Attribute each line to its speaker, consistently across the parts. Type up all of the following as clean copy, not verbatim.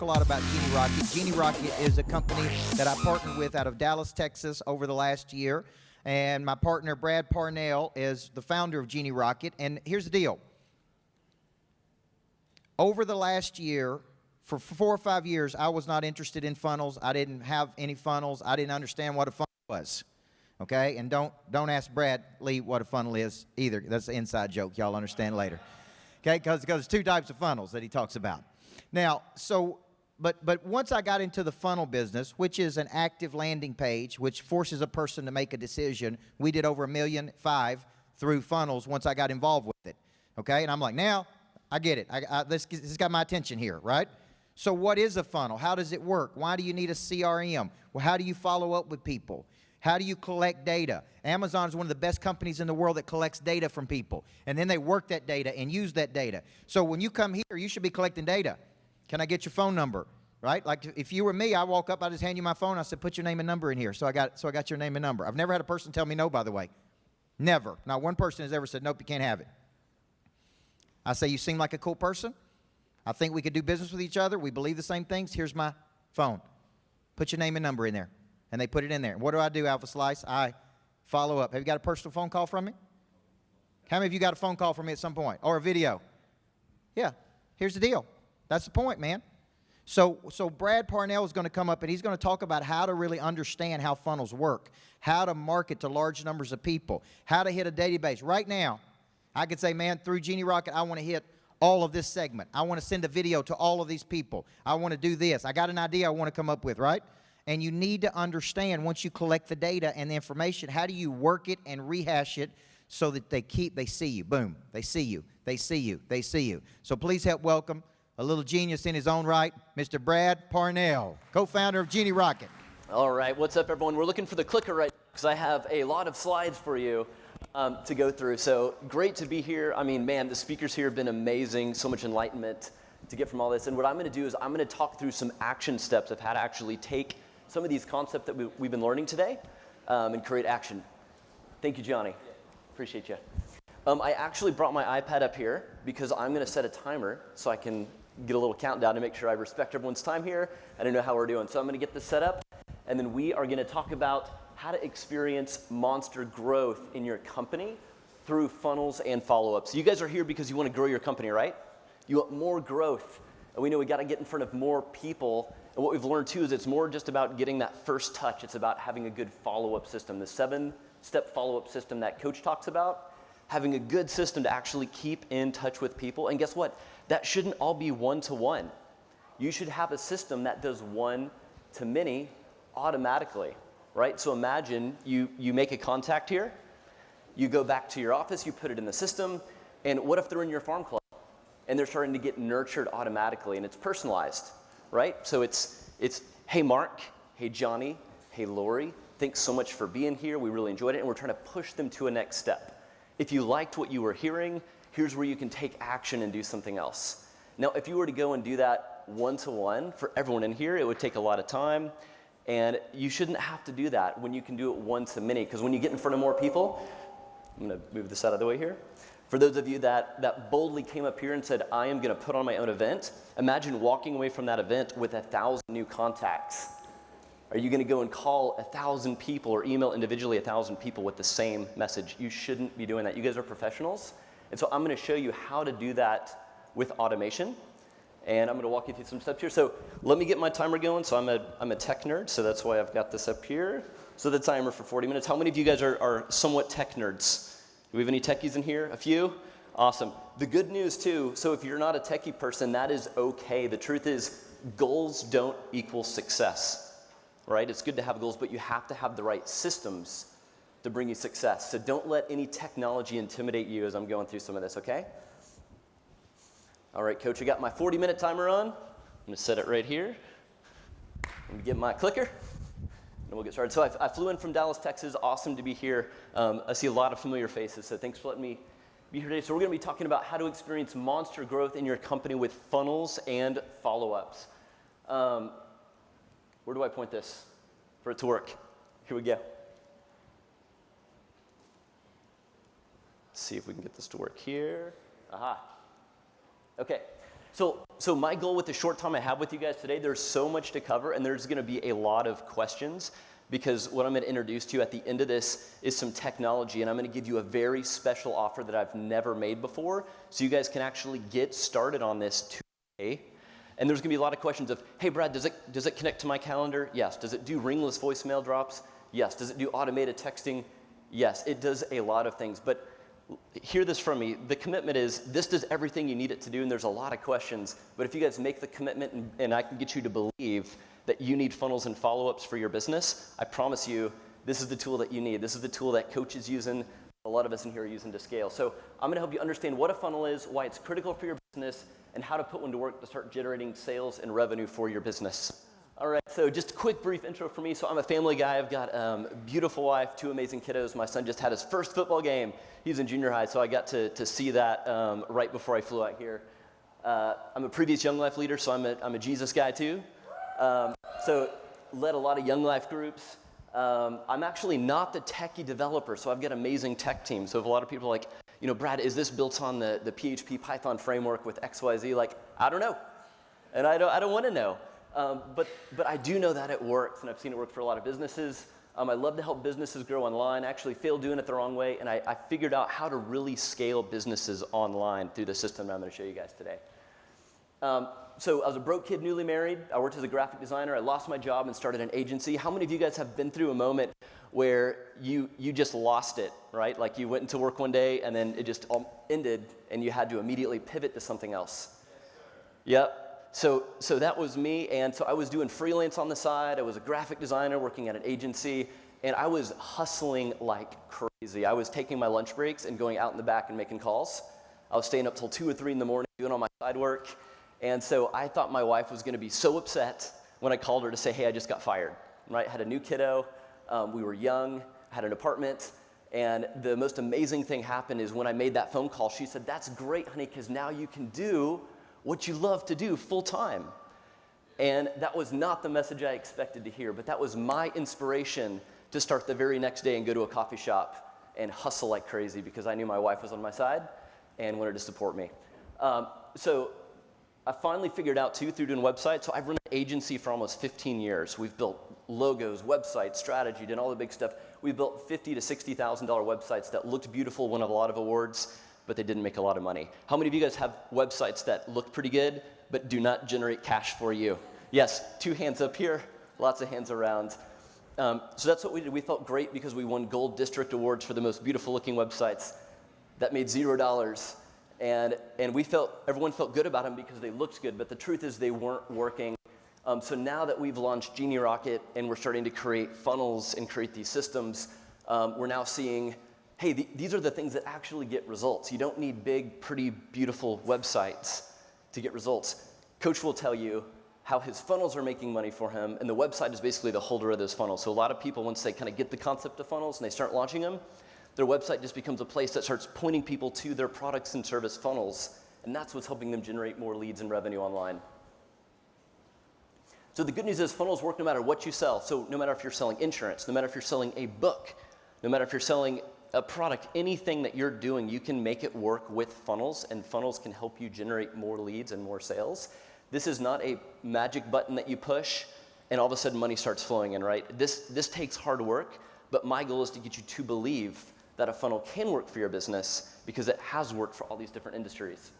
Speaker 1: a lot about Genie Rocket. Genie Rocket is a company that I partnered with out of Dallas, Texas over the last year. And my partner, Brad Parnell, is the founder of Genie Rocket. And here's the deal. Over the last year, for 4 or 5 years, I was not interested in funnels. I didn't have any funnels. I didn't understand what a funnel was. Okay? And don't ask Brad Lee what a funnel is either. That's an inside joke. Y'all understand later. Okay? Because there's 2 types of funnels that he talks about. Now, but once I got into the funnel business, which is an active landing page, which forces a person to make a decision, we did over $1.5 million through funnels once I got involved with it. Okay? And I'm like, now, I get it. This got my attention here, right? So what is a funnel? How does it work? Why do you need a CRM? Well, how do you follow up with people? How do you collect data? Amazon is one of the best companies in the world that collects data from people. And then they work that data and use that data. So when you come here, you should be collecting data. Can I get your phone number? Right? Like if you were me, I walk up, I just hand you my phone. I said, put your name and number in here. So I got your name and number. I've never had a person tell me no, by the way. Never. Not one person has ever said, nope, you can't have it. I say, you seem like a cool person. I think we could do business with each other. We believe the same things. Here's my phone. Put your name and number in there. And they put it in there. What do, Alpha Slice? I follow up. Have you got a personal phone call from me? How many of you got a phone call from me at some point? Or a video? Yeah. Here's the deal. That's the point, man. So Brad Parnell is going to come up and he's going to talk about how to really understand how funnels work, how to market to large numbers of people, how to hit a database. Right now, I could say, man, through Genie Rocket, I want to hit all of this segment. I want to send a video to all of these people. I want to do this. I got an idea I want to come up with, right? And you need to understand, once you collect the data and the information, how do you work it and rehash it so that they see you. Boom. They see you. They see you. They see you. So please help welcome a little genius in his own right, Mr. Brad Parnell, co-founder of Genie Rocket.
Speaker 2: All right. What's up, everyone? We're looking for the clicker right now because I have a lot of slides for you to go through. So great to be here. I mean, man, the speakers here have been amazing. So much enlightenment to get from all this. And what I'm going to do is I'm going to talk through some action steps of how to actually take some of these concepts that we've been learning today and create action. Thank you, Johnny. Appreciate you. I actually brought my iPad up here because I'm going to set a timer so I can get a little countdown to make sure I respect everyone's time here and I know how we're doing. So I'm going to get this set up, and then we are going to talk about how to experience monster growth in your company through funnels and follow-ups. You guys are here because you want to grow your company, right? You want more growth, and we know we got to get in front of more people. And what we've learned, too, is it's more just about getting that first touch. It's about having a good follow-up system, the 7-step follow-up system that Coach talks about, having a good system to actually keep in touch with people. And guess what? That shouldn't all be one-to-one. You should have a system that does one-to-many automatically, right? So imagine you make a contact here, you go back to your office, you put it in the system, and what if they're in your farm club and they're starting to get nurtured automatically and it's personalized? Right? So it's hey, Mark, hey, Johnny, hey, Lori, thanks so much for being here. We really enjoyed it, and we're trying to push them to a next step. If you liked what you were hearing, here's where you can take action and do something else. Now, if you were to go and do that one-to-one for everyone in here, it would take a lot of time, and you shouldn't have to do that when you can do it one-to-many, because when you get in front of more people, I'm going to move this out of the way here. For those of you that boldly came up here and said, I am going to put on my own event, imagine walking away from that event with 1,000 new contacts. Are you going to go and call 1,000 people or email individually 1,000 people with the same message? You shouldn't be doing that. You guys are professionals. And so I'm going to show you how to do that with automation. And I'm going to walk you through some steps here. So let me get my timer going. So I'm a tech nerd, so that's why I've got this up here. So the timer for 40 minutes. How many of you guys are somewhat tech nerds? Do we have any techies in here? A few? Awesome. The good news, too, so if you're not a techie person, that is okay. The truth is, goals don't equal success, right? It's good to have goals, but you have to have the right systems to bring you success. So don't let any technology intimidate you as I'm going through some of this, okay? All right, Coach, I got my 40-minute timer on. I'm going to set it right here. I'm going to get my clicker. And we'll get started. So I flew in from Dallas, Texas. Awesome to be here. I see a lot of familiar faces, so thanks for letting me be here today. So we're going to be talking about how to experience monster growth in your company with funnels and follow-ups. Where do I point this for it to work? Here we go. Let's see if we can get this to work here. Aha. Okay. So my goal with the short time I have with you guys today, there's so much to cover, and there's going to be a lot of questions, because what I'm going to introduce to you at the end of this is some technology, and I'm going to give you a very special offer that I've never made before, so you guys can actually get started on this today. And there's going to be a lot of questions of, hey, Brad, does it connect to my calendar? Yes. Does it do ringless voicemail drops? Yes. Does it do automated texting? Yes. It does a lot of things. But hear this from me. The commitment is this does everything you need it to do, and there's a lot of questions. But if you guys make the commitment and I can get you to believe that you need funnels and follow-ups for your business, I promise you this is the tool that you need. This is the tool that coaches using, a lot of us in here are using to scale. So I'm going to help you understand what a funnel is, why it's critical for your business, and how to put one to work to start generating sales and revenue for your business. All right, so just a quick brief intro for me. So I'm a family guy. I've got a beautiful wife, 2 amazing kiddos. My son just had his first football game. He's in junior high, so I got to see that right before I flew out here. I'm a previous Young Life leader, so I'm a Jesus guy too. So led a lot of Young Life groups. I'm actually not the techie developer, so I've got an amazing tech team. So if a lot of people are like, you know, Brad, is this built on the PHP Python framework with XYZ? Like, I don't know, and I don't want to know. But I do know that it works, and I've seen it work for a lot of businesses. I love to help businesses grow online. I actually failed doing it the wrong way, and I figured out how to really scale businesses online through the system that I'm going to show you guys today. So I was a broke kid, newly married. I worked as a graphic designer. I lost my job and started an agency. How many of you guys have been through a moment where you just lost it, right? Like you went into work one day and then it just ended and you had to immediately pivot to something else? Yep. So that was me, and so I was doing freelance on the side. I was a graphic designer working at an agency, and I was hustling like crazy. I was taking my lunch breaks and going out in the back and making calls. I was staying up till 2 or 3 in the morning doing all my side work, and so I thought my wife was going to be so upset when I called her to say, hey, I just got fired, right? Had a new kiddo. We were young, had an apartment, and the most amazing thing happened is when I made that phone call, she said, that's great, honey, because now you can do what you love to do full time. And that was not the message I expected to hear, but that was my inspiration to start the very next day and go to a coffee shop and hustle like crazy because I knew my wife was on my side and wanted to support me. So I finally figured out too through doing websites. So I've run an agency for almost 15 years. We've built logos, websites, strategy, done all the big stuff. We built $50,000 to $60,000 websites that looked beautiful, won a lot of awards, but they didn't make a lot of money. How many of you guys have websites that look pretty good, but do not generate cash for you? Yes, 2 hands up here, lots of hands around. So that's what we did. We felt great because we won Gold District Awards for the most beautiful looking websites that made $0. And everyone felt good about them because they looked good, but the truth is they weren't working. So now that we've launched Genie Rocket and we're starting to create funnels and create these systems, we're now seeing, hey, these are the things that actually get results. You don't need big, pretty, beautiful websites to get results. Coach will tell you how his funnels are making money for him, and the website is basically the holder of those funnels. So a lot of people, once they kind of get the concept of funnels and they start launching them, their website just becomes a place that starts pointing people to their products and service funnels, and that's what's helping them generate more leads and revenue online. So the good news is funnels work no matter what you sell. So no matter if you're selling insurance, no matter if you're selling a book, no matter if you're selling a product, anything that you're doing, you can make it work with funnels, and funnels can help you generate more leads and more sales. This is not a magic button that you push and all of a sudden money starts flowing in, right? This takes hard work, but my goal is to get you to believe that a funnel can work for your business because it has worked for all these different industries.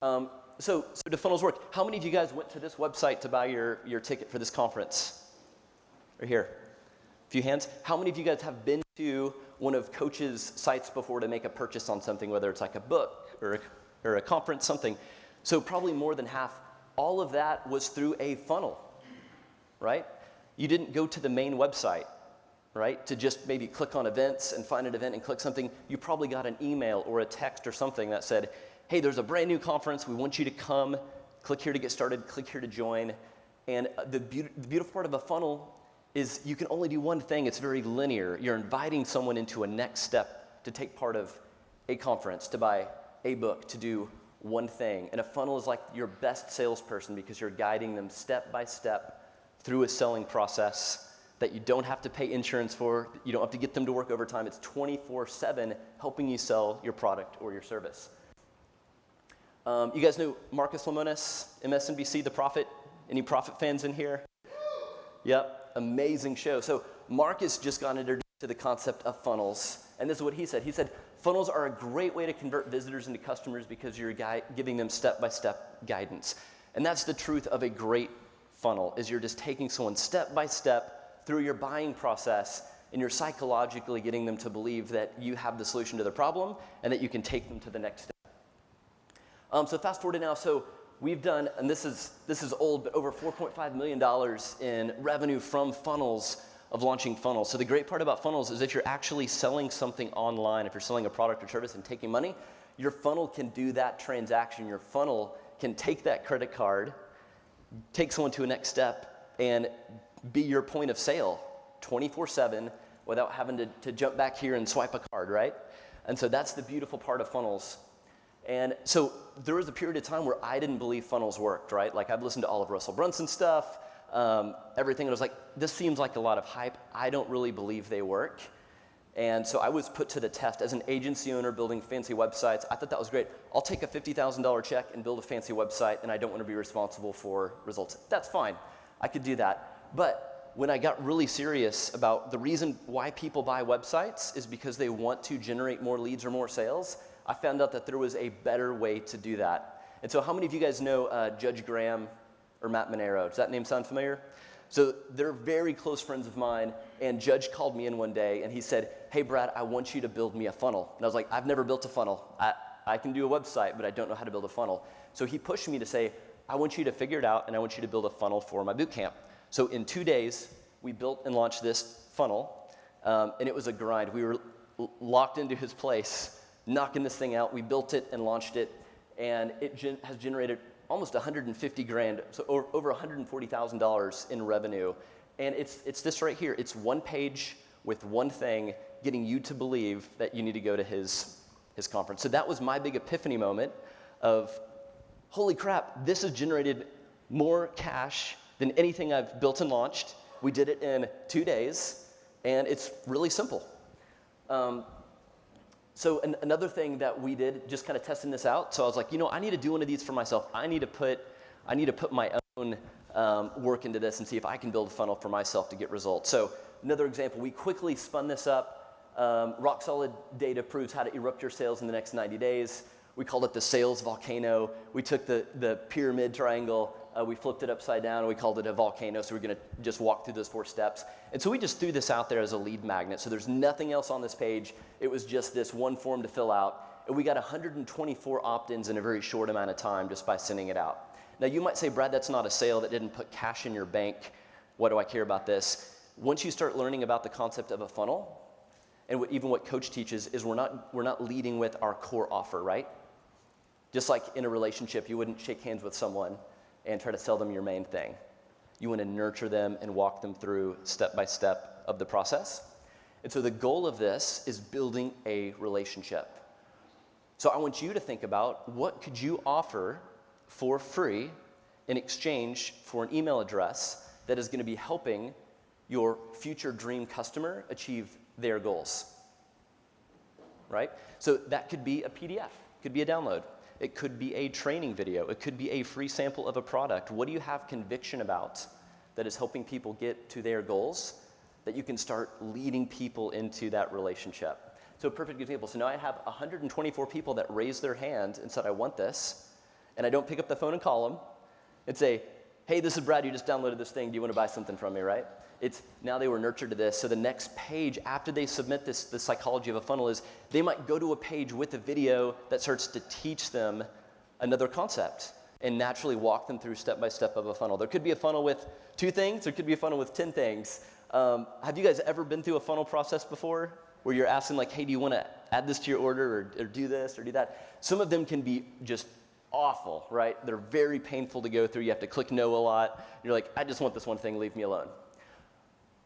Speaker 2: So do funnels work? How many of you guys went to this website to buy your ticket for this conference? Right here. A few hands. How many of you guys have been to one of Coach's sites before to make a purchase on something, whether it's like a book or a conference, something? So probably more than half. All of that was through a funnel, right? You didn't go to the main website, right, to just maybe click on events and find an event and click something. You probably got an email or a text or something that said, hey, there's a brand new conference. We want you to come. Click here to get started. Click here to join. And the beautiful part of a funnel is you can only do one thing. It's very linear. You're inviting someone into a next step to take part of a conference, to buy a book, to do one thing. And a funnel is like your best salesperson because you're guiding them step by step through a selling process that you don't have to pay insurance for. You don't have to get them to work overtime. It's 24/7 helping you sell your product or your service. You guys know Marcus Lemonis, MSNBC, The Prophet? Any Prophet fans in here? Yep, amazing show. So Marcus just got introduced to the concept of funnels, and this is what he said. He said, funnels are a great way to convert visitors into customers because you're giving them step-by-step guidance. And that's the truth of a great funnel, is you're just taking someone step-by-step through your buying process, and you're psychologically getting them to believe that you have the solution to their problem and that you can take them to the next step. So fast forward to now, so we've done, and this is old, but over $4.5 million in revenue from funnels, of launching funnels. So the great part about funnels is if you're actually selling something online, if you're selling a product or service and taking money, your funnel can do that transaction. Your funnel can take that credit card, take someone to a next step, and be your point of sale 24/7 without having to jump back here and swipe a card, right? And so that's the beautiful part of funnels. And so there was a period of time where I didn't believe funnels worked, right? Like I've listened to all of Russell Brunson stuff, everything, and I was like, this seems like a lot of hype. I don't really believe they work. And so I was put to the test as an agency owner building fancy websites. I thought that was great. I'll take a $50,000 check and build a fancy website, and I don't want to be responsible for results. That's fine. I could do that. But when I got really serious about the reason why people buy websites is because they want to generate more leads or more sales, I found out that there was a better way to do that. And so how many of you guys know Judge Graham or Matt Monero? Does that name sound familiar? So they're very close friends of mine, and Judge called me in one day, and he said, hey, Brad, I want you to build me a funnel. And I was like, I've never built a funnel. I can do a website, but I don't know how to build a funnel. So he pushed me to say, I want you to figure it out, and I want you to build a funnel for my boot camp. So in 2 days, we built and launched this funnel, and it was a grind. We were locked into his place, knocking this thing out. We built it and launched it, and it has generated almost 150 grand, so over $140,000 in revenue. And it's this right here. It's one page with one thing getting you to believe that you need to go to his conference. So that was my big epiphany moment of, holy crap, this has generated more cash than anything I've built and launched. We did it in 2 days, and it's really simple. So another thing that we did, just kind of testing this out, so I was like, I need to do one of these for myself. I need to put my own work into this and see if I can build a funnel for myself to get results. So another example, we quickly spun this up. Rock solid data proves how to erupt your sales in the next 90 days. We called it the sales volcano. We took the pyramid triangle, we flipped it upside down, and we called it a volcano, so we're gonna just walk through those 4 steps. And so we just threw this out there as a lead magnet, so there's nothing else on this page. It was just this one form to fill out, and we got 124 opt-ins in a very short amount of time just by sending it out. Now you might say, Brad, that's not a sale, that didn't put cash in your bank. What do I care about this? Once you start learning about the concept of a funnel, and even what Coach teaches, is we're not leading with our core offer, right? Just like in a relationship, you wouldn't shake hands with someone and try to sell them your main thing. You want to nurture them and walk them through step by step of the process. And so the goal of this is building a relationship. So I want you to think about, what could you offer for free in exchange for an email address that is going to be helping your future dream customer achieve their goals, right? So that could be a PDF, could be a download. It could be a training video. It could be a free sample of a product. What do you have conviction about that is helping people get to their goals, that you can start leading people into that relationship? So a perfect example. So now I have 124 people that raised their hand and said, I want this. And I don't pick up the phone and call them and say, hey, this is Brad. You just downloaded this thing. Do you want to buy something from me, right? It's now they were nurtured to this. So the next page after they submit this, the psychology of a funnel is they might go to a page with a video that starts to teach them another concept and naturally walk them through step by step of a funnel. There could be a funnel with 2 things. There could be a funnel with 10 things. Have you guys ever been through a funnel process before where you're asking like, hey, do you want to add this to your order or do this or do that? Some of them can be just awful, right? They're very painful to go through. You have to click no a lot. You're like, I just want this one thing. Leave me alone.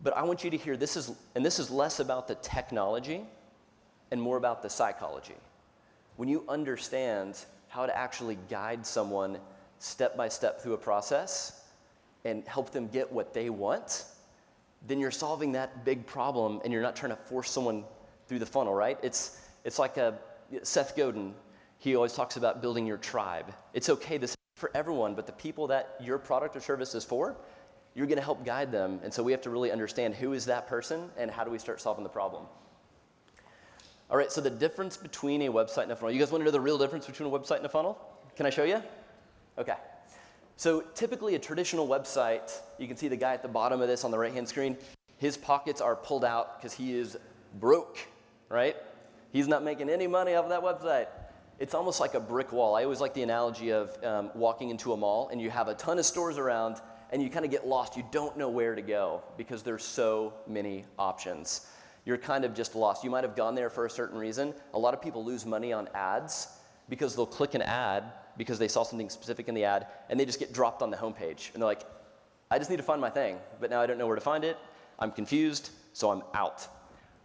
Speaker 2: But I want you to hear, this is less about the technology and more about the psychology. When you understand how to actually guide someone step by step through a process and help them get what they want, then you're solving that big problem and you're not trying to force someone through the funnel, right? It's like Seth Godin. he always talks about building your tribe. It's okay, this is for everyone, but the people that your product or service is for, you're going to help guide them. And so we have to really understand who is that person and how do we start solving the problem. All right, so the difference between a website and a funnel. You guys want to know the real difference between a website and a funnel? Can I show you? Okay. So typically a traditional website, you can see the guy at the bottom of this on the right-hand screen, his pockets are pulled out because he is broke, right? He's not making any money off of that website. It's almost like a brick wall. I always like the analogy of walking into a mall and you have a ton of stores around and you kind of get lost. You don't know where to go because there's so many options. You're kind of just lost. You might have gone there for a certain reason. A lot of people lose money on ads because they'll click an ad because they saw something specific in the ad and they just get dropped on the homepage. And they're like, I just need to find my thing, but now I don't know where to find it. I'm confused, so I'm out.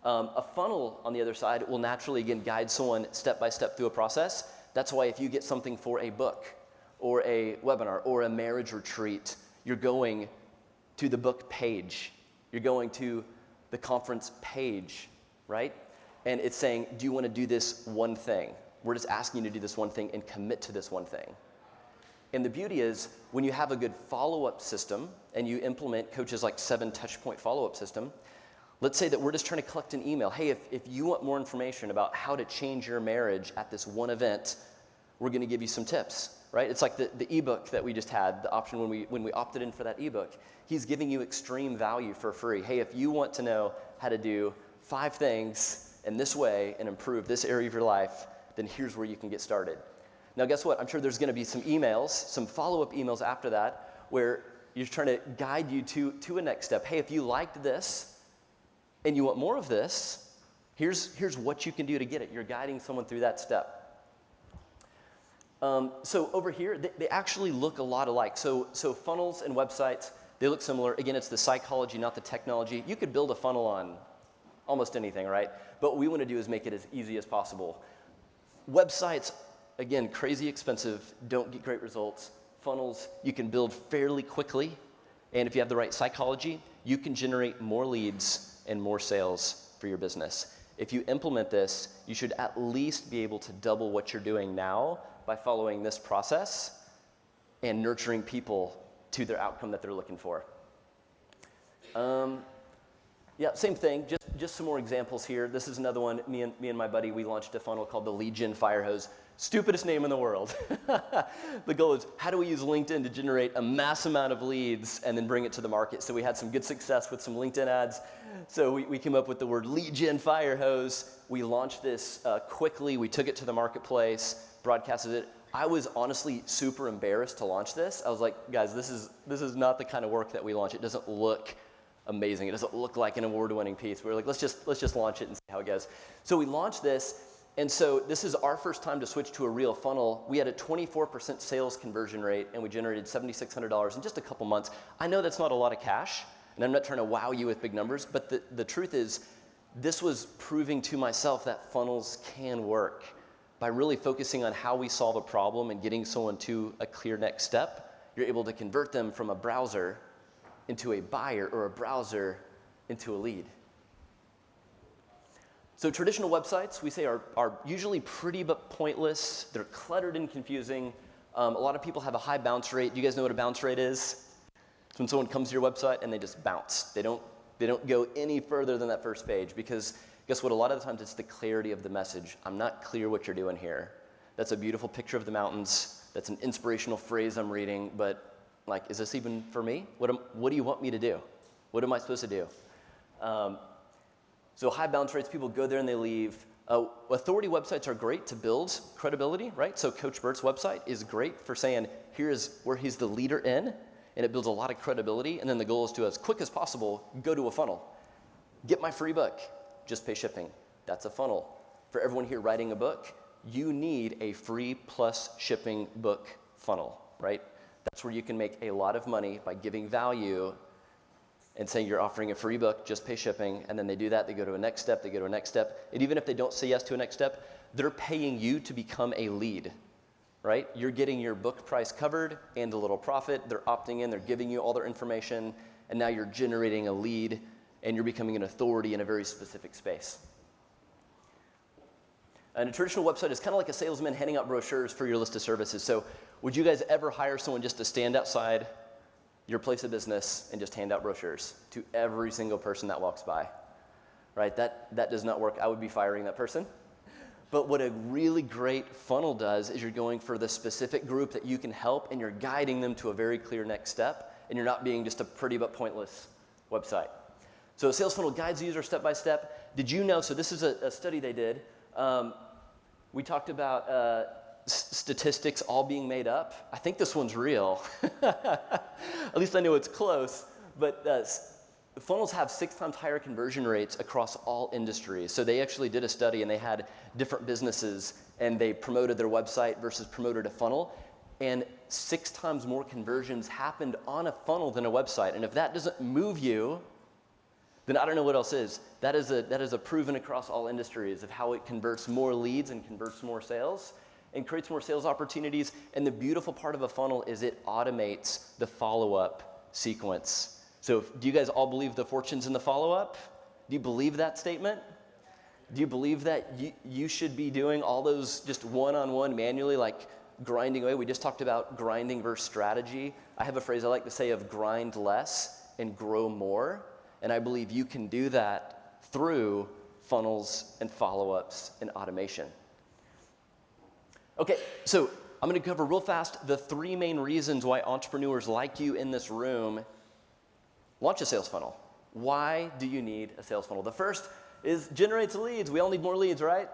Speaker 2: A funnel, on the other side, will naturally, again, guide someone step by step through a process. That's why if you get something for a book or a webinar or a marriage retreat, you're going to the book page. You're going to the conference page, right? And it's saying, do you want to do this one thing? We're just asking you to do this one thing and commit to this one thing. And the beauty is, when you have a good follow-up system and you implement Coach's like 7 touch-point follow-up system, let's say that we're just trying to collect an email. Hey, if you want more information about how to change your marriage at this one event, we're going to give you some tips, right? It's like the ebook that we just had, the option when we opted in for that ebook. He's giving you extreme value for free. Hey, if you want to know how to do 5 things in this way and improve this area of your life, then here's where you can get started. Now, guess what? I'm sure there's going to be some emails, some follow-up emails after that, where you're trying to guide you to a next step. Hey, if you liked this and you want more of this, here's what you can do to get it. You're guiding someone through that step. So over here, they actually look a lot alike. So funnels and websites, they look similar. Again, it's the psychology, not the technology. You could build a funnel on almost anything, right? But what we want to do is make it as easy as possible. Websites, again, crazy expensive, don't get great results. Funnels, you can build fairly quickly. And if you have the right psychology, you can generate more leads and more sales for your business. If you implement this, you should at least be able to double what you're doing now by following this process and nurturing people to their outcome that they're looking for. Yeah, same thing, just some more examples here. This is another one, me and my buddy, we launched a funnel called the Lead Gen Fire Hose. Stupidest name in the world. The goal is, how do we use LinkedIn to generate a mass amount of leads and then bring it to the market? So we had some good success with some LinkedIn ads. So we came up with the word Lead Gen Fire Hose. We launched this quickly. We took it to the marketplace, broadcasted it. I was honestly super embarrassed to launch this. I was like, guys, this is not the kind of work that we launch. It doesn't look amazing. It doesn't look like an award-winning piece. We were like, let's just launch it and see how it goes. So we launched this, and so this is our first time to switch to a real funnel. We had a 24% sales conversion rate, and we generated $7,600 in just a couple months. I know that's not a lot of cash, and I'm not trying to wow you with big numbers, but the truth is, this was proving to myself that funnels can work. By really focusing on how we solve a problem and getting someone to a clear next step, you're able to convert them from a browser into a buyer or a browser into a lead. So traditional websites, we say, are usually pretty but pointless. They're cluttered and confusing. A lot of people have a high bounce rate. Do you guys know what a bounce rate is? It's when someone comes to your website and they just bounce. They don't go any further than that first page because guess what? A lot of the times it's the clarity of the message. I'm not clear what you're doing here. That's a beautiful picture of the mountains. That's an inspirational phrase I'm reading, but like, is this even for me? What do you want me to do? What am I supposed to do? So high bounce rates, people go there and they leave. Authority websites are great to build credibility, right? So Coach Bert's website is great for saying, here's where he's the leader in, and it builds a lot of credibility. And then the goal is to, as quick as possible, go to a funnel. Get my free book, just pay shipping. That's a funnel. For everyone here writing a book, you need a free plus shipping book funnel, right? That's where you can make a lot of money by giving value and saying you're offering a free book, just pay shipping, and then they do that, they go to a next step, they go to a next step, and even if they don't say yes to a next step, they're paying you to become a lead, right? You're getting your book price covered and a little profit, they're opting in, they're giving you all their information, and now you're generating a lead, and you're becoming an authority in a very specific space. And a traditional website is kind of like a salesman handing out brochures for your list of services. So would you guys ever hire someone just to stand outside your place of business and just hand out brochures to every single person that walks by? Right? That does not work. I would be firing that person. But what a really great funnel does is you're going for the specific group that you can help, and you're guiding them to a very clear next step, and you're not being just a pretty but pointless website. So a sales funnel guides the user step by step. Did you know, so this is a study they did. We talked about statistics all being made up. I think this one's real. At least I know it's close. But funnels have 6 times higher conversion rates across all industries. So they actually did a study, and they had different businesses, and they promoted their website versus promoted a funnel. And 6 times more conversions happened on a funnel than a website. And if that doesn't move you, then I don't know what else is. That is a proven across all industries of how it converts more leads and converts more sales and creates more sales opportunities. And the beautiful part of a funnel is it automates the follow-up sequence. So do you guys all believe the fortune's in the follow-up? Do you believe that statement? Do you believe that you should be doing all those just one-on-one manually, like grinding away? We just talked about grinding versus strategy. I have a phrase I like to say of grind less and grow more. And I believe you can do that through funnels and follow-ups and automation. Okay, so I'm going to cover real fast the 3 main reasons why entrepreneurs like you in this room launch a sales funnel. Why do you need a sales funnel? The first is generates leads. We all need more leads, right?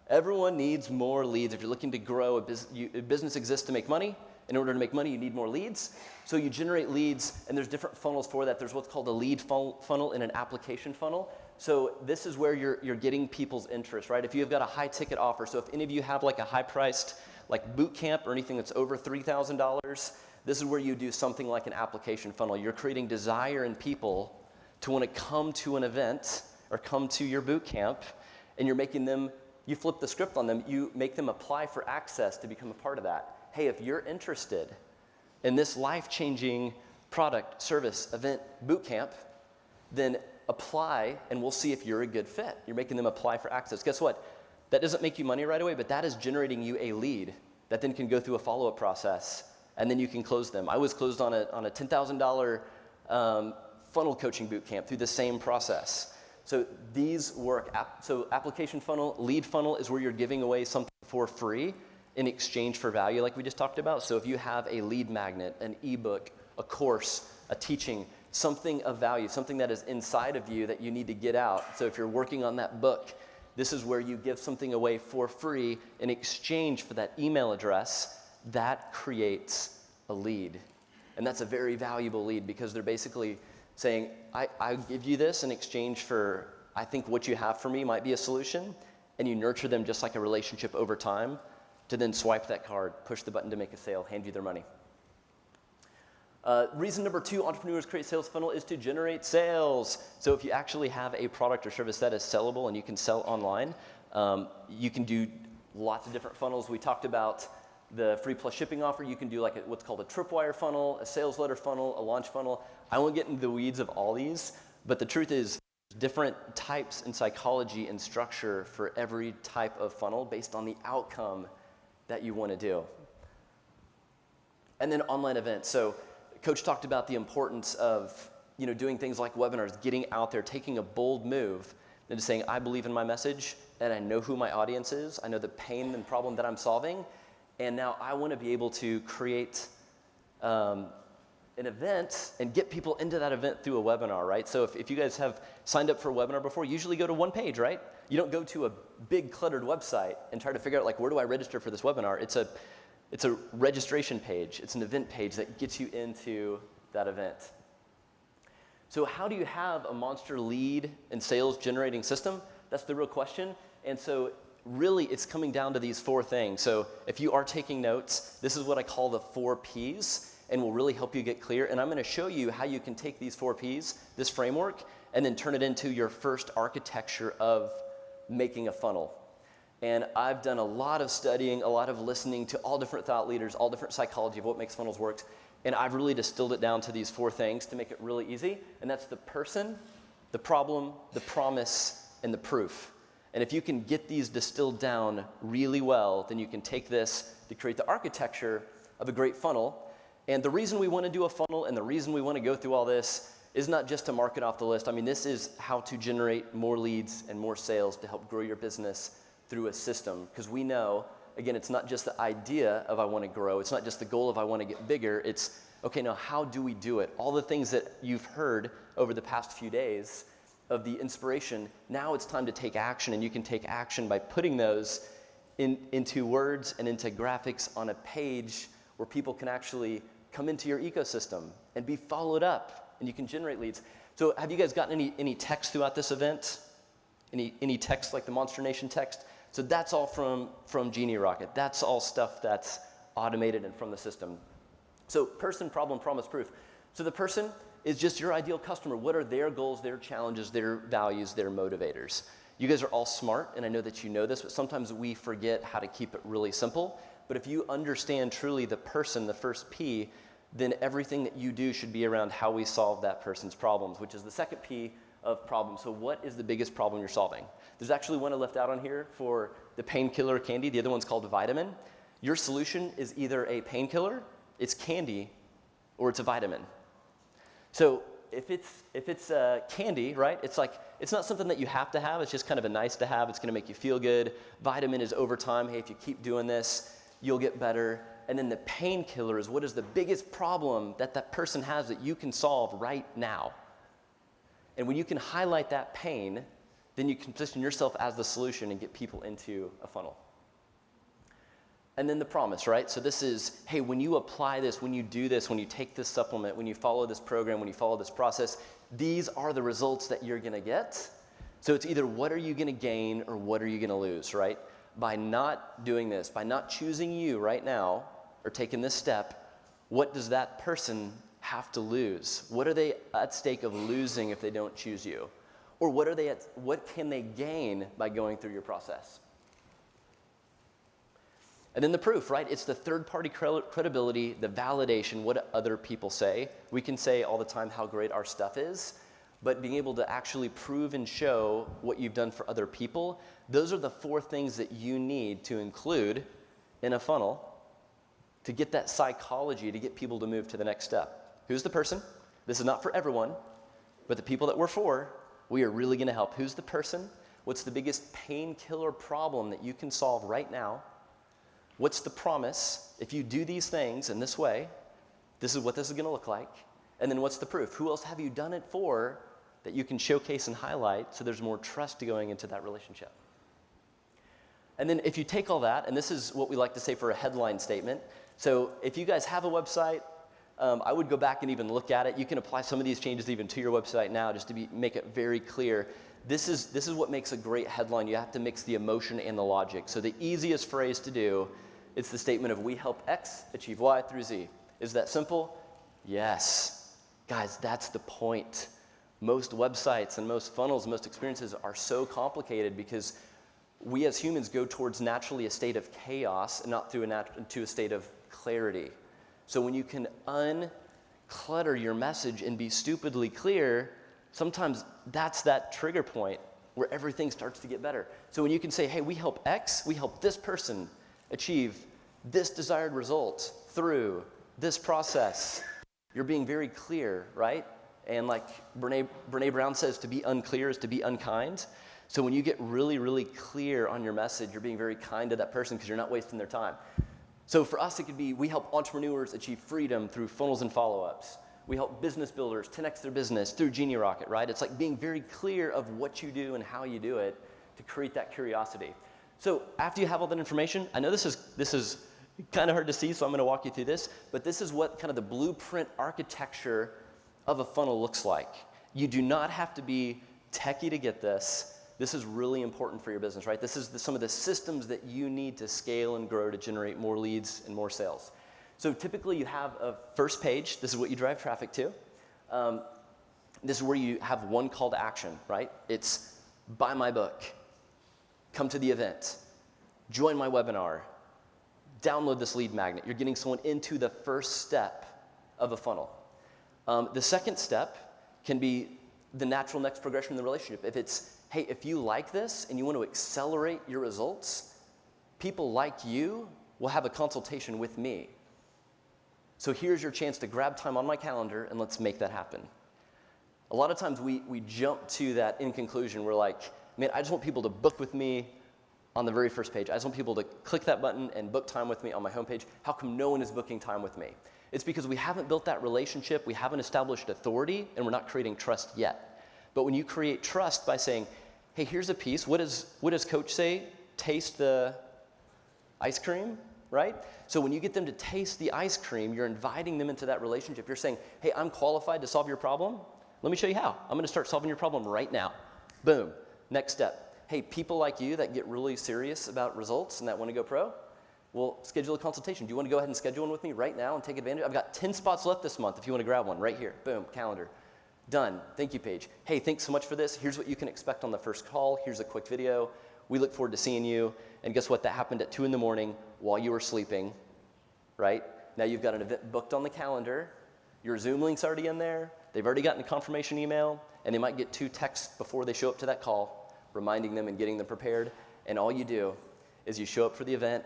Speaker 2: Everyone needs more leads. If you're looking to grow, a business exists to make money. In order to make money, you need more leads. So you generate leads, and there's different funnels for that. There's what's called a lead funnel and an application funnel. So this is where you're getting people's interest, right? If you've got a high ticket offer, so if any of you have like a high priced like boot camp or anything that's over $3,000, this is where you do something like an application funnel. You're creating desire in people to want to come to an event or come to your boot camp, and you're making them, you flip the script on them, you make them apply for access to become a part of that. Hey, if you're interested in this life-changing product, service, event, boot camp, then apply and we'll see if you're a good fit. You're making them apply for access. Guess what? That doesn't make you money right away, but that is generating you a lead that then can go through a follow-up process, and then you can close them. I was closed on a $10,000 funnel coaching boot camp through the same process. So these work. So application funnel, lead funnel is where you're giving away something for free in exchange for value, like we just talked about. So if you have a lead magnet, an ebook, a course, a teaching, something of value, something that is inside of you that you need to get out. So if you're working on that book, this is where you give something away for free in exchange for that email address. That creates a lead. And that's a very valuable lead because they're basically saying, I give you this in exchange for, I think what you have for me might be a solution. And you nurture them just like a relationship over time to then swipe that card, push the button to make a sale, hand you their money. Reason number 2 entrepreneurs create sales funnel is to generate sales. So if you actually have a product or service that is sellable and you can sell online, you can do lots of different funnels. We talked about the free plus shipping offer. You can do like what's called a tripwire funnel, a sales letter funnel, a launch funnel. I won't get into the weeds of all these, but the truth is different types in psychology and structure for every type of funnel based on the outcome that you want to do. And then online events. So Coach talked about the importance of doing things like webinars, getting out there, taking a bold move, and just saying, I believe in my message, and I know who my audience is. I know the pain and problem that I'm solving, and now I want to be able to create an event and get people into that event through a webinar, right? So if you guys have signed up for a webinar before, you usually go to one page, right? You don't go to a big cluttered website and try to figure out like, where do I register for this webinar? It's a registration page. It's an event page that gets you into that event. So how do you have a monster lead and sales generating system? That's the real question. And so really it's coming down to these 4 things. So if you are taking notes, this is what I call the 4 Ps, and will really help you get clear. And I'm going to show you how you can take these 4 Ps, this framework, and then turn it into your first architecture of making a funnel. And I've done a lot of studying, a lot of listening to all different thought leaders, all different psychology of what makes funnels work. And I've really distilled it down to these 4 things to make it really easy. And that's the person, the problem, the promise, and the proof. And if you can get these distilled down really well, then you can take this to create the architecture of a great funnel. And the reason we want to do a funnel and the reason we want to go through all this is not just to mark it off the list. I mean, this is how to generate more leads and more sales to help grow your business through a system. Because we know, again, it's not just the idea of I want to grow. It's not just the goal of I want to get bigger. It's, okay, now how do we do it? All the things that you've heard over the past few days of the inspiration, now it's time to take action. And you can take action by putting those into words and into graphics on a page where people can actually come into your ecosystem and be followed up, and you can generate leads. So have you guys gotten any text throughout this event? Any text like the Monster Nation text? So that's all from Genie Rocket. That's all stuff that's automated and from the system. So person, problem, promise, proof. So the person is just your ideal customer. What are their goals, their challenges, their values, their motivators? You guys are all smart, and I know that you know this, but sometimes we forget how to keep it really simple. But if you understand truly the person, the first P, then everything that you do should be around how we solve that person's problems, which is the second P of problem. So what is the biggest problem you're solving? There's actually one I left out on here for the painkiller candy. The other one's called vitamin. Your solution is either a painkiller, it's candy, or it's a vitamin. So if it's candy, right, it's not something that you have to have. It's just kind of a nice to have. It's going to make you feel good. Vitamin is over time. Hey, if you keep doing this, you'll get better. And then the painkiller is what is the biggest problem that that person has that you can solve right now. And when you can highlight that pain, then you can position yourself as the solution and get people into a funnel. And then the promise, right? So this is, hey, when you apply this, when you do this, when you take this supplement, when you follow this program, when you follow this process, these are the results that you're going to get. So it's either what are you going to gain or what are you going to lose, right? By not doing this, by not choosing you right now or taking this step, what does that person have to lose? What are they at stake of losing if they don't choose you? Or what can they gain by going through your process? And then the proof, right? It's the third-party credibility, the validation, what other people say. We can say all the time how great our stuff is, but being able to actually prove and show what you've done for other people, those are the four things that you need to include in a funnel to get that psychology, to get people to move to the next step. Who's the person? This is not for everyone, but the people that we're for, we are really going to help. Who's the person? What's the biggest painkiller problem that you can solve right now? What's the promise? If you do these things in this way, this is what this is going to look like. And then what's the proof? Who else have you done it for that you can showcase and highlight so there's more trust going into that relationship? And then if you take all that, and this is what we like to say for a headline statement. So if you guys have a website, I would go back and even look at it. You can apply some of these changes even to your website now just to make it very clear. This is what makes a great headline. You have to mix the emotion and the logic. So the easiest phrase to do, it's the statement of we help X achieve Y through Z. Is that simple? Yes. Guys, that's the point. Most websites and most funnels, most experiences are so complicated because we as humans go towards naturally a state of chaos and not to a state of clarity. So when you can unclutter your message and be stupidly clear, sometimes that's that trigger point where everything starts to get better. So when you can say, hey, we help X, we help this person achieve this desired result through this process, you're being very clear, right? And like Brene Brown says, to be unclear is to be unkind. So when you get really, really clear on your message, you're being very kind to that person because you're not wasting their time. So for us, it could be we help entrepreneurs achieve freedom through funnels and follow-ups. We help business builders 10x their business through Genie Rocket, right? It's like being very clear of what you do and how you do it to create that curiosity. So after you have all that information, I know this is kind of hard to see, so I'm going to walk you through this, but this is what kind of the blueprint architecture of a funnel looks like. You do not have to be techie to get this. This is really important for your business, right? This is some of the systems that you need to scale and grow to generate more leads and more sales. So typically you have a first page. This is what you drive traffic to. This is where you have one call to action, right? It's buy my book, come to the event, join my webinar, download this lead magnet. You're getting someone into the first step of a funnel. The second step can be the natural next progression in the relationship. If it's, hey, if you like this and you want to accelerate your results, people like you will have a consultation with me. So here's your chance to grab time on my calendar and let's make that happen. A lot of times we jump to that in conclusion. We're like, man, I just want people to book with me on the very first page. I just want people to click that button and book time with me on my homepage. How come no one is booking time with me? It's because we haven't built that relationship, we haven't established authority, and we're not creating trust yet. But when you create trust by saying, hey, here's a piece. What does Coach say? Taste the ice cream, right? So when you get them to taste the ice cream, you're inviting them into that relationship. You're saying, hey, I'm qualified to solve your problem. Let me show you how. I'm going to start solving your problem right now. Boom. Next step. Hey, people like you that get really serious about results and that want to go pro, well, schedule a consultation. Do you want to go ahead and schedule one with me right now and take advantage? I've got 10 spots left this month if you want to grab one right here. Boom, calendar. Done. Thank you, Paige. Hey, thanks so much for this. Here's what you can expect on the first call. Here's a quick video. We look forward to seeing you. And guess what? That happened at 2 in the morning while you were sleeping, right? Now you've got an event booked on the calendar. Your Zoom link's already in there. They've already gotten a confirmation email, and they might get 2 texts before they show up to that call, reminding them and getting them prepared. And all you do is you show up for the event,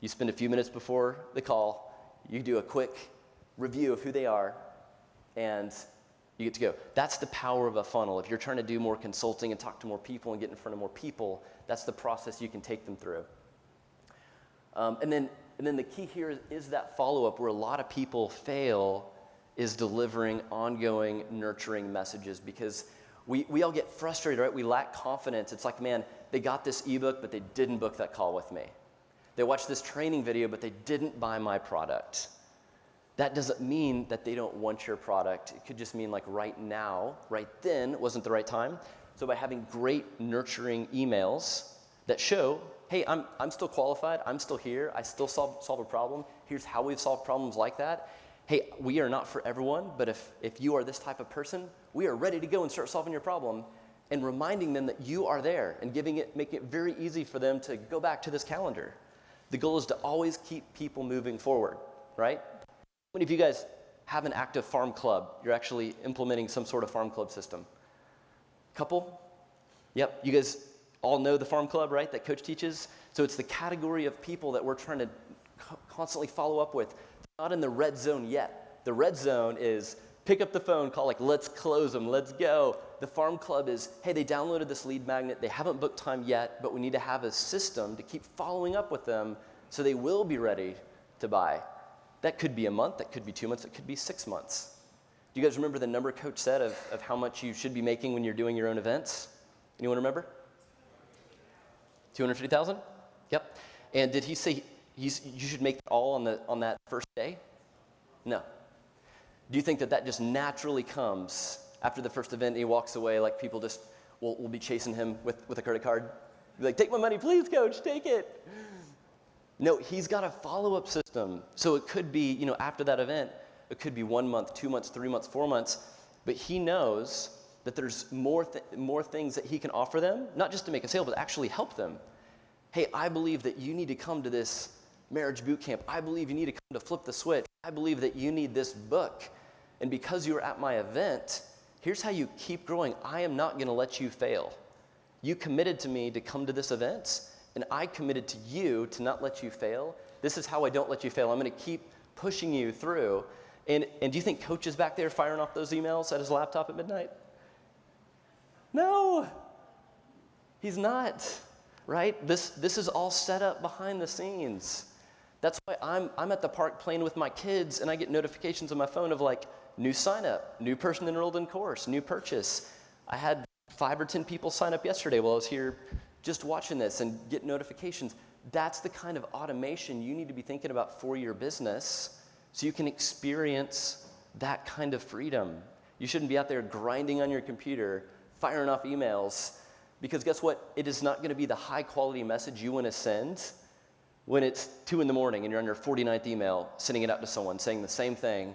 Speaker 2: you spend a few minutes before the call, you do a quick review of who they are, and you get to go. That's the power of a funnel. If you're trying to do more consulting and talk to more people and get in front of more people, that's the process you can take them through. And then the key here is that follow-up where a lot of people fail is delivering ongoing, nurturing messages because we all get frustrated, right? We lack confidence. It's like, man, they got this ebook, but they didn't book that call with me. They watched this training video, but they didn't buy my product. That doesn't mean that they don't want your product. It could just mean like right now, right then wasn't the right time. So by having great nurturing emails that show, hey, I'm still qualified, I'm still here, I still solve a problem, here's how we've solved problems like that. Hey, we are not for everyone, but if you are this type of person, we are ready to go and start solving your problem, and reminding them that you are there and making it very easy for them to go back to this calendar. The goal is to always keep people moving forward, right? How many of you guys have an active farm club? You're actually implementing some sort of farm club system. Couple? Yep, you guys all know the farm club, right, that Coach teaches? So it's the category of people that we're trying to constantly follow up with. They're not in the red zone yet. The red zone is pick up the phone, call like, let's close them, let's go. The farm club is, hey, they downloaded this lead magnet, they haven't booked time yet, but we need to have a system to keep following up with them so they will be ready to buy. That could be a month, that could be 2 months, it could be 6 months. Do you guys remember the number Coach said of how much you should be making when you're doing your own events? Anyone remember? 250,000? Yep. And did he say you should make it all on that first day? No. Do you think that just naturally comes after the first event and he walks away like people just will be chasing him with a credit card? Be like, take my money, please, Coach, take it. No, he's got a follow-up system. So it could be, after that event, it could be 1 month, 2 months, 3 months, 4 months, but he knows that there's more things that he can offer them, not just to make a sale, but actually help them. Hey, I believe that you need to come to this marriage boot camp. I believe you need to come to Flip the Switch. I believe that you need this book. And because you were at my event, here's how you keep growing. I am not going to let you fail. You committed to me to come to this event, and I committed to you to not let you fail. This is how I don't let you fail. I'm going to keep pushing you through. And do you think Coach is back there firing off those emails at his laptop at midnight? No, he's not, right? This is all set up behind the scenes. That's why I'm at the park playing with my kids, and I get notifications on my phone of like, new sign up, new person enrolled in course, new purchase. I had 5 or 10 people sign up yesterday while I was here just watching this and get notifications. That's the kind of automation you need to be thinking about for your business so you can experience that kind of freedom. You shouldn't be out there grinding on your computer, firing off emails, because guess what? It is not going to be the high quality message you want to send when it's 2 in the morning and you're on your 49th email, sending it out to someone, saying the same thing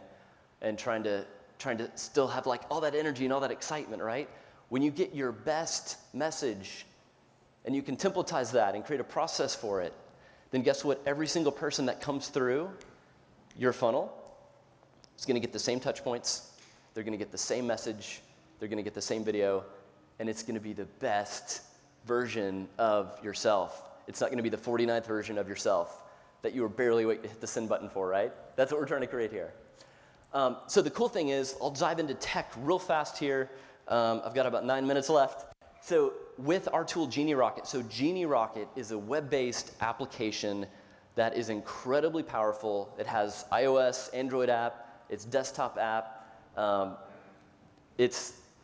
Speaker 2: and trying to still have like all that energy and all that excitement, right? When you get your best message and you can templatize that and create a process for it, then guess what? Every single person that comes through your funnel is going to get the same touch points. They're going to get the same message. They're going to get the same video. and it's going to be the best version of yourself. It's not going to be the 49th version of yourself that you were barely waiting to hit the send button for, right? That's what we're trying to create here. So the cool thing is, I'll dive into tech real fast here. I've got about 9 minutes left. So with our tool, Genie Rocket. So Genie Rocket is a web-based application that is incredibly powerful. It has iOS, Android app, it's desktop app.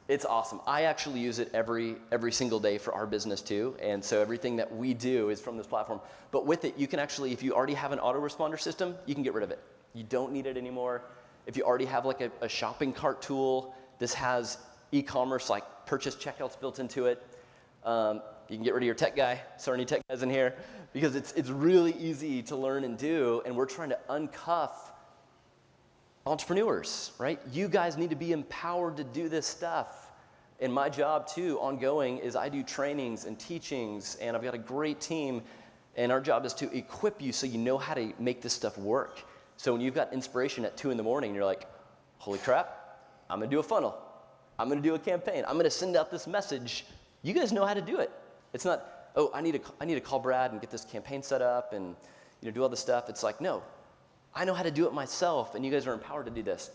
Speaker 2: It's awesome. I actually use it every single day for our business too, and so everything that we do is from this platform. But with it, you can actually, if you already have an autoresponder system, you can get rid of it. You don't need it anymore. If you already have like a shopping cart tool, this has e-commerce like purchase checkouts built into it. You can get rid of your tech guy. Sorry, any tech guys in here, because it's really easy to learn and do, and we're trying to uncuff entrepreneurs, right? You guys need to be empowered to do this stuff. And my job too, ongoing, is I do trainings and teachings, and I've got a great team, and our job is to equip you so you know how to make this stuff work. So when you've got inspiration at 2 in the morning, you're like, holy crap, I'm gonna do a funnel. I'm gonna do a campaign. I'm gonna send out this message. You guys know how to do it. It's not, oh, I need to call Brad and get this campaign set up and do all this stuff. It's like, no, I know how to do it myself, and you guys are empowered to do this.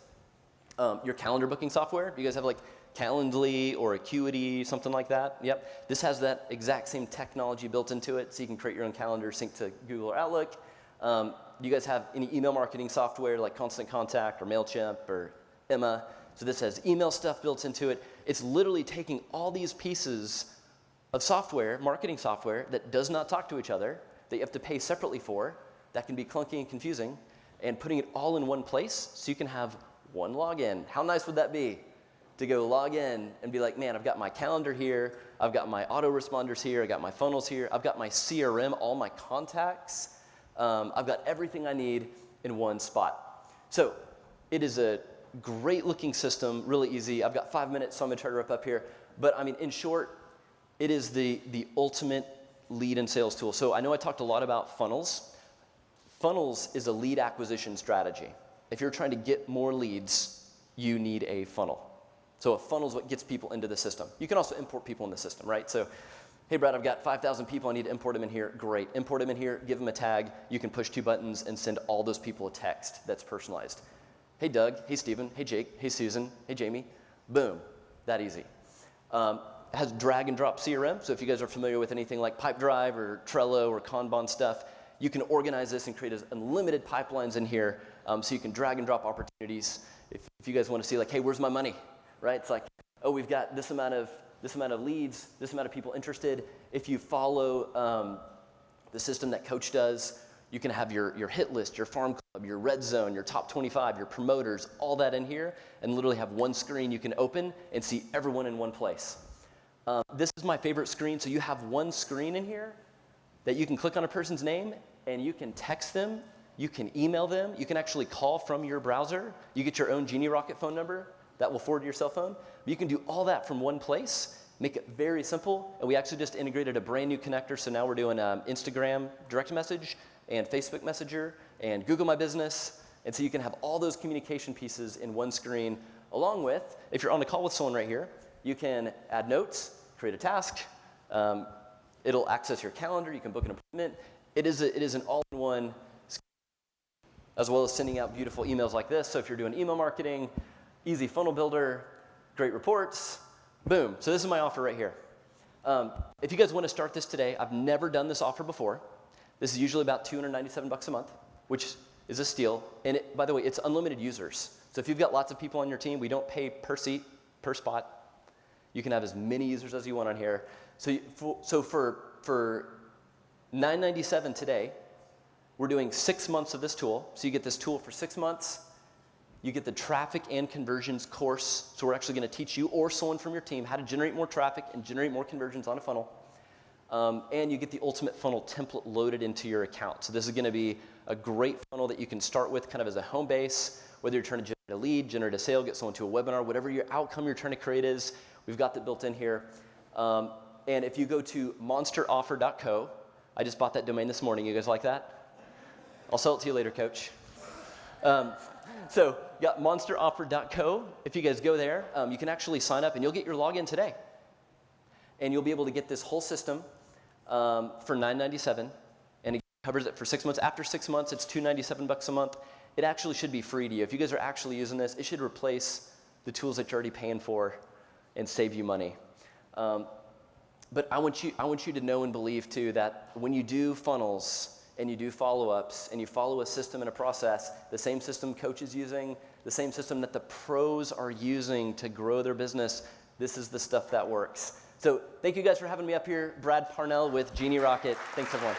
Speaker 2: Your calendar booking software, you guys have like Calendly or Acuity, something like that? Yep. This has that exact same technology built into it, so you can create your own calendar, sync to Google or Outlook. Do you guys have any email marketing software like Constant Contact or MailChimp or Emma? So this has email stuff built into it. It's literally taking all these pieces of software, marketing software, that does not talk to each other, that you have to pay separately for, that can be clunky and confusing, and putting it all in one place so you can have one login. How nice would that be to go log in and be like, man, I've got my calendar here, I've got my autoresponders here, I've got my funnels here, I've got my CRM, all my contacts, I've got everything I need in one spot. So it is a great looking system, really easy. I've got 5 minutes, so I'm gonna try to wrap up here. But I mean, in short, it is the ultimate lead and sales tool. So I know I talked a lot about funnels. Funnels is a lead acquisition strategy. If you're trying to get more leads, you need a funnel. So a funnel is what gets people into the system. You can also import people in the system, right? So, hey Brad, I've got 5,000 people, I need to import them in here. Great, import them in here, give them a tag. You can push 2 buttons and send all those people a text that's personalized. Hey Doug, hey Steven, hey Jake, hey Susan, hey Jamie. Boom, that easy. It has drag and drop CRM, so if you guys are familiar with anything like Pipedrive or Trello or Kanban stuff, you can organize this and create unlimited pipelines in here, so you can drag and drop opportunities. If you guys want to see like, hey, where's my money, right? It's like, oh, we've got this amount of leads, this amount of people interested. If you follow the system that Coach does, you can have your hit list, your farm club, your red zone, your top 25, your promoters, all that in here, and literally have one screen you can open and see everyone in one place. This is my favorite screen. So you have one screen in here that you can click on a person's name and you can text them, you can email them, you can actually call from your browser. You get your own Genie Rocket phone number that will forward to your cell phone. But you can do all that from one place, make it very simple. And we actually just integrated a brand new connector. So now we're doing Instagram direct message and Facebook Messenger and Google My Business. And so you can have all those communication pieces in one screen, along with, if you're on the call with someone right here, you can add notes, create a task. It'll access your calendar. You can book an appointment. It is an all-in-one, as well as sending out beautiful emails like this. So if you're doing email marketing, easy funnel builder, great reports, boom. So this is my offer right here. If you guys want to start this today, I've never done this offer before. This is usually about $297 a month, which is a steal. And by the way, it's unlimited users. So if you've got lots of people on your team, we don't pay per seat, per spot. You can have as many users as you want on here. So for $997 today, we're doing 6 months of this tool. So you get this tool for 6 months. You get the traffic and conversions course. So we're actually going to teach you or someone from your team how to generate more traffic and generate more conversions on a funnel. And you get the ultimate funnel template loaded into your account. So this is going to be a great funnel that you can start with kind of as a home base, whether you're trying to generate a lead, generate a sale, get someone to a webinar, whatever your outcome you're trying to create is, we've got that built in here. And if you go to monsteroffer.co, I just bought that domain this morning. You guys like that? I'll sell it to you later, Coach. So you got monsteroffer.co. If you guys go there, you can actually sign up and you'll get your login today. and you'll be able to get this whole system for $997, and it covers it for 6 months. After 6 months, it's $297 a month. It actually should be free to you. If you guys are actually using this, it should replace the tools that you're already paying for and save you money. But I want you to know and believe too that when you do funnels and you do follow-ups and you follow a system and a process, the same system Coach is using, the same system that the pros are using to grow their business, this is the stuff that works. So thank you guys for having me up here. Brad Parnell with Genie Rocket. Thanks, everyone.